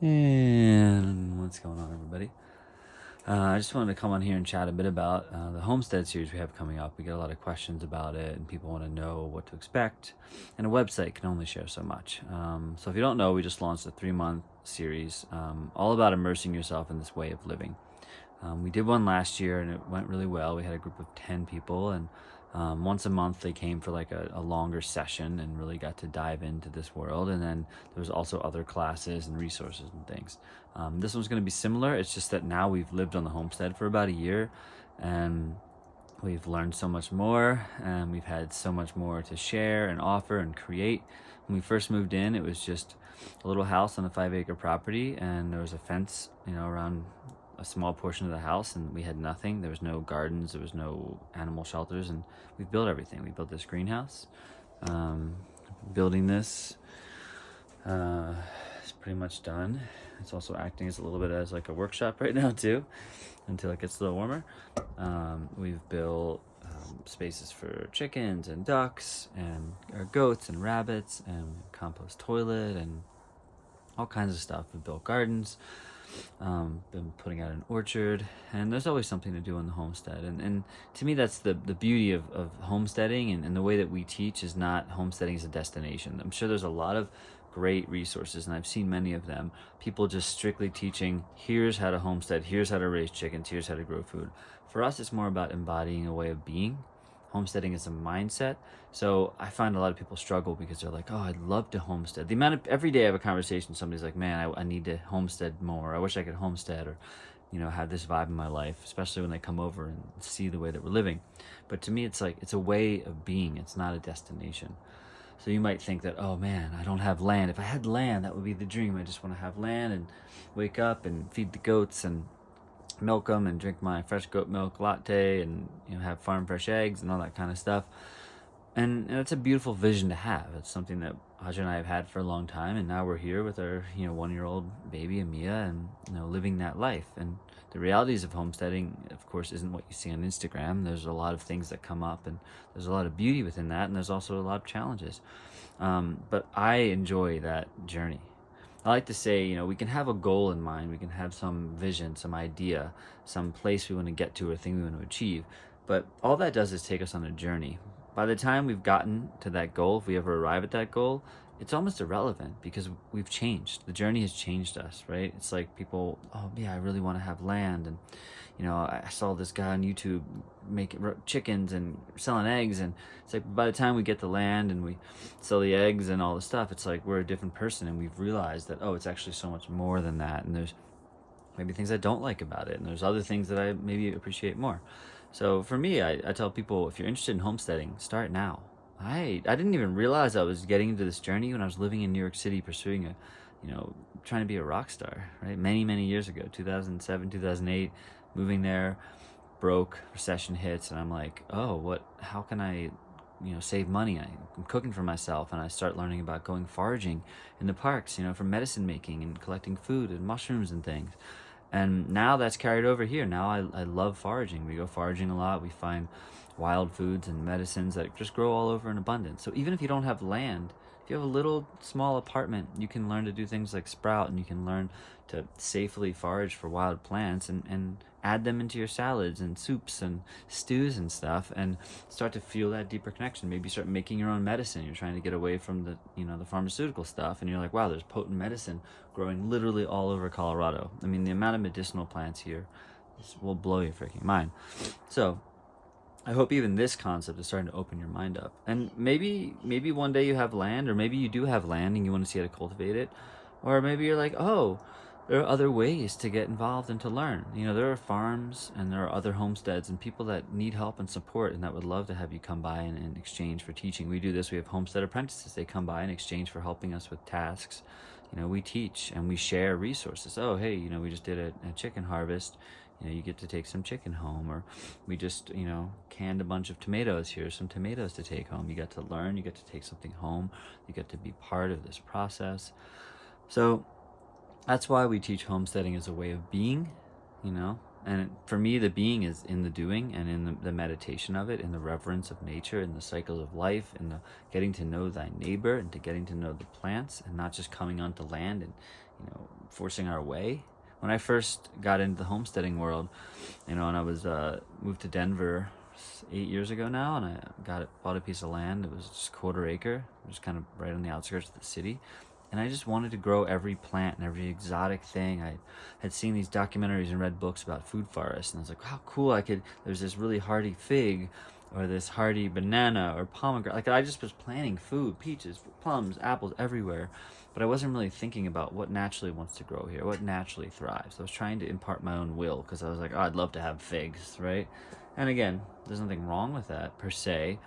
And what's going on, everybody? I just wanted to come on here and chat a bit about the Homestead series we have coming up. We get a lot of questions about it, and people want to know what to expect. And a website can only share so much. So if you don't know, we just launched a 3-month series all about immersing yourself in this way of living. We did one last year, and it went really well. We had a group of 10 people, and once a month they came for like a longer session and really got to dive into this world. And then there was also other classes and resources and things. This one's going to be similar. It's just that now we've lived on the homestead for about a year, and we've learned so much more, and we've had so much more to share and offer and create. When we first moved in, it was just a little house on a 5-acre property, and there was a fence, around a small portion of the house, and we had nothing. There was no gardens, there was no animal shelters, and we've built everything. We built this greenhouse. Building this is pretty much done. It's also acting as a little bit as like a workshop right now too, until it gets a little warmer. We've built spaces for chickens and ducks and our goats and rabbits, and compost toilet and all kinds of stuff. We've built gardens. Been putting out an orchard, and there's always something to do on the homestead. And to me, that's the beauty of homesteading, and the way that we teach is not homesteading as a destination. I'm sure there's a lot of great resources, and I've seen many of them. People just strictly teaching, here's how to homestead, here's how to raise chickens, here's how to grow food. For us, it's more about embodying a way of being. Homesteading is a mindset. So I find a lot of people struggle because they're like, oh, I'd love to homestead. The amount of every day I have a conversation, somebody's like, man, I need to homestead more. I wish I could homestead, or have this vibe in my life, especially when they come over and see the way that we're living. But to me, it's like, it's a way of being. It's not a destination. So you might think that, oh man, I don't have land. If I had land, that would be the dream. I just want to have land and wake up and feed the goats and milk them and drink my fresh goat milk latte, and have farm fresh eggs and all that kind of stuff. And it's a beautiful vision to have. It's something that Aja and I have had for a long time, and now we're here with our 1-year-old baby Amia, and living that life. And the realities of homesteading, of course, isn't what you see on Instagram. There's a lot of things that come up, and there's a lot of beauty within that, and there's also a lot of challenges. But I enjoy that journey. I like to say, we can have a goal in mind, we can have some vision, some idea, some place we want to get to, or thing we want to achieve. But all that does is take us on a journey. By the time we've gotten to that goal, if we ever arrive at that goal, it's almost irrelevant because we've changed. The journey has changed us, right? It's like people, oh yeah, I really want to have land, and I saw this guy on YouTube making chickens and selling eggs, and it's like by the time we get the land and we sell the eggs and all the stuff, it's like we're a different person, and we've realized that, oh, it's actually so much more than that, and there's maybe things I don't like about it, and there's other things that I maybe appreciate more. So for me, I tell people, if you're interested in homesteading, start now. I didn't even realize I was getting into this journey when I was living in New York City, pursuing trying to be a rock star, right? Many, many years ago, 2007, 2008, moving there, broke, recession hits, and I'm like, oh, how can I, save money? I'm cooking for myself, and I start learning about going foraging in the parks, for medicine making and collecting food and mushrooms and things. And now that's carried over here. Now I love foraging. We go foraging a lot. We find wild foods and medicines that just grow all over in abundance. So even if you don't have land, if you have a little small apartment, you can learn to do things like sprout, and you can learn to safely forage for wild plants and add them into your salads and soups and stews and stuff, and start to feel that deeper connection. Maybe start making your own medicine. You're trying to get away from the pharmaceutical stuff, and you're like, wow, there's potent medicine growing literally all over Colorado. I mean, the amount of medicinal plants here will blow your freaking mind. So I hope even this concept is starting to open your mind up. And maybe one day you have land, or maybe you do have land and you want to see how to cultivate it. Or maybe you're like, oh, there are other ways to get involved and to learn. There are farms and there are other homesteads and people that need help and support, and that would love to have you come by in exchange for teaching. We do this. We have homestead apprentices. They come by in exchange for helping us with tasks. We teach and we share resources. Oh, hey, we just did a chicken harvest. You get to take some chicken home, or we just, canned a bunch of tomatoes. Here's some tomatoes to take home. You get to learn, you get to take something home, you get to be part of this process. So that's why we teach homesteading as a way of being, and for me, the being is in the doing and in the meditation of it, in the reverence of nature, in the cycles of life, in the getting to know thy neighbor, and to getting to know the plants, and not just coming onto land and forcing our way. When I first got into the homesteading world, and I was moved to Denver 8 years ago now, and I bought a piece of land. It was just 1/4 acre, just kind of right on the outskirts of the city. And I just wanted to grow every plant and every exotic thing. I had seen these documentaries and read books about food forests, and I was like, how cool there's this really hardy fig, or this hardy banana or pomegranate. Like, I just was planting food, peaches, plums, apples everywhere. But I wasn't really thinking about what naturally wants to grow here, what naturally thrives. I was trying to impart my own will, because I was like, oh, I'd love to have figs, right? And again, there's nothing wrong with that per se.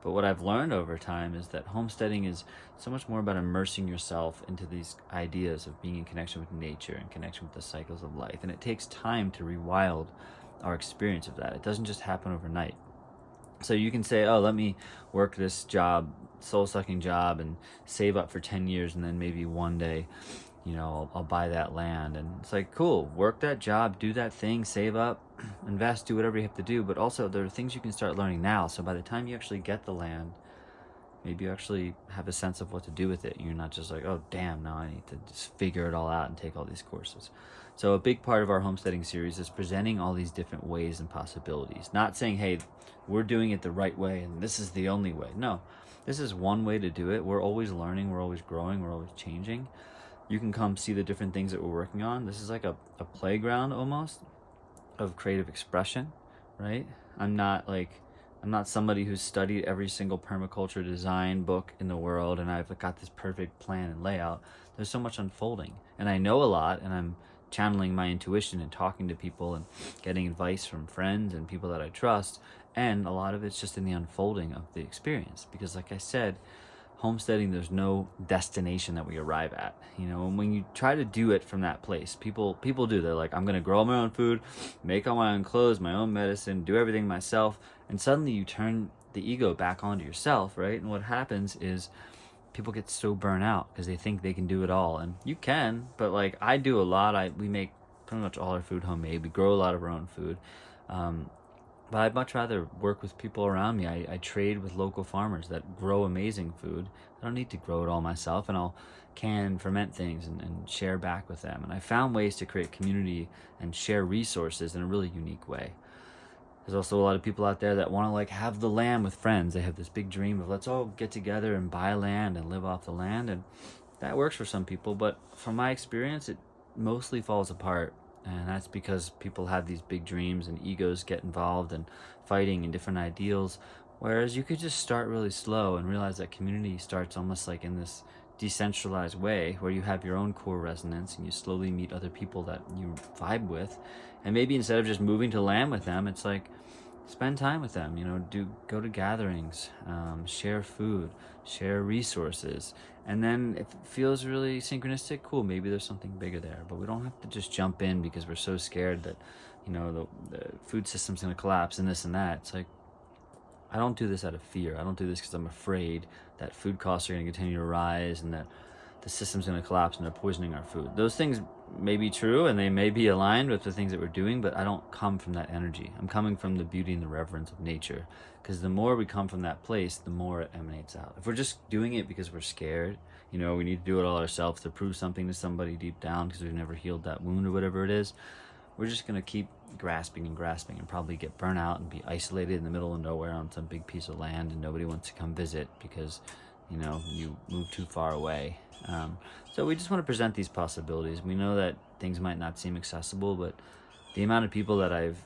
But what I've learned over time is that homesteading is so much more about immersing yourself into these ideas of being in connection with nature and connection with the cycles of life. And it takes time to rewild our experience of that. It doesn't just happen overnight. So you can say, oh, let me work this job, soul-sucking job, and save up for 10 years, and then maybe one day, I'll buy that land. And it's like, cool, work that job, do that thing, save up, invest, do whatever you have to do. But also, there are things you can start learning now. So by the time you actually get the land, maybe you actually have a sense of what to do with it. You're not just like, oh, damn, now I need to just figure it all out and take all these courses. So a big part of our homesteading series is presenting all these different ways and possibilities. Not saying, hey, we're doing it the right way and this is the only way. No, this is one way to do it. We're always learning, we're always growing, we're always changing. You can come see the different things that we're working on. This is like a playground almost of creative expression, right? I'm not somebody who's studied every single permaculture design book in the world and I've got this perfect plan and layout. There's so much unfolding, and I know a lot, and I'm channeling my intuition and talking to people and getting advice from friends and people that I trust. And a lot of it's just in the unfolding of the experience, because like I said, homesteading, there's no destination that we arrive at, and when you try to do it from that place, people do, they're like, I'm going to grow my own food, make all my own clothes, my own medicine, do everything myself. And suddenly you turn the ego back onto yourself, right? And what happens is people get so burnt out because they think they can do it all. And you can, but like I do a lot. We make pretty much all our food homemade. We grow a lot of our own food. But I'd much rather work with people around me. I trade with local farmers that grow amazing food. I don't need to grow it all myself, and I'll can and ferment things and share back with them. And I found ways to create community and share resources in a really unique way. There's also a lot of people out there that want to have the land with friends. They have this big dream of, let's all get together and buy land and live off the land. And that works for some people, but from my experience, it mostly falls apart. And that's because people have these big dreams and egos get involved and fighting and different ideals. Whereas you could just start really slow and realize that community starts almost like in this decentralized way where you have your own core resonance and you slowly meet other people that you vibe with. And maybe instead of just moving to land with them, it's like spend time with them, go to gatherings, share food, share resources. And then if it feels really synchronistic, cool, maybe there's something bigger there. But we don't have to just jump in because we're so scared that, the food system's going to collapse and this and that. It's like, I don't do this out of fear. I don't do this because I'm afraid that food costs are going to continue to rise and that the system's going to collapse and they're poisoning our food. Those things may be true and they may be aligned with the things that we're doing, but I don't come from that energy. I'm coming from the beauty and the reverence of nature, because the more we come from that place, the more it emanates out. If we're just doing it because we're scared, we need to do it all ourselves to prove something to somebody deep down because we've never healed that wound or whatever it is, we're just going to keep grasping and probably get burnt out and be isolated in the middle of nowhere on some big piece of land, and nobody wants to come visit because you move too far away. So we just want to present these possibilities. We know that things might not seem accessible, but the amount of people that I've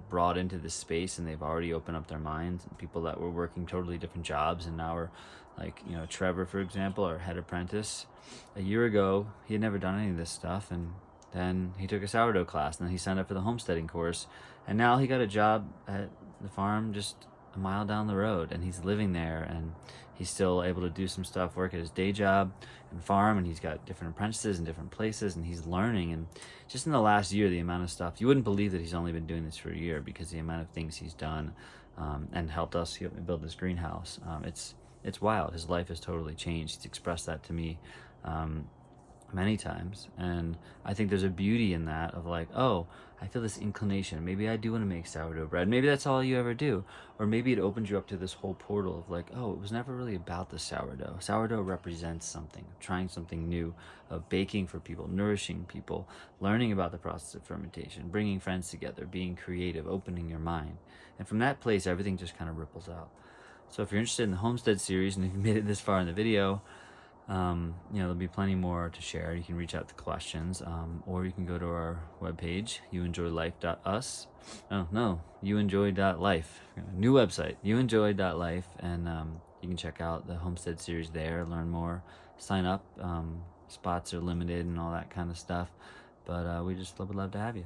brought into this space and they've already opened up their minds, and people that were working totally different jobs and now are like, Trevor, for example, our head apprentice. A year ago, he had never done any of this stuff, and then he took a sourdough class, and then he signed up for the homesteading course, and now he got a job at the farm just a mile down the road, and he's living there, and he's still able to do some stuff, work at his day job and farm, and he's got different apprentices in different places, and he's learning. And just in the last year, the amount of stuff, you wouldn't believe that he's only been doing this for a year, because the amount of things he's done and helped us build this greenhouse. It's wild. His life has totally changed. He's expressed that to me many times, and I think there's a beauty in that of like, oh, I feel this inclination, maybe I do want to make sourdough bread, maybe that's all you ever do, or maybe it opens you up to this whole portal of like, oh, it was never really about the sourdough represents something, trying something new, of baking for people, nourishing people, learning about the process of fermentation, bringing friends together, being creative, opening your mind, and from that place everything just kind of ripples out. So if you're interested in the Homestead series, and if you made it this far in the video, there'll be plenty more to share. You can reach out to questions, or you can go to our webpage, youenjoylife.us. Oh, no, youenjoy.life. New website, youenjoy.life, and you can check out the Homestead series there, learn more, sign up. Spots are limited and all that kind of stuff, but we just would love to have you.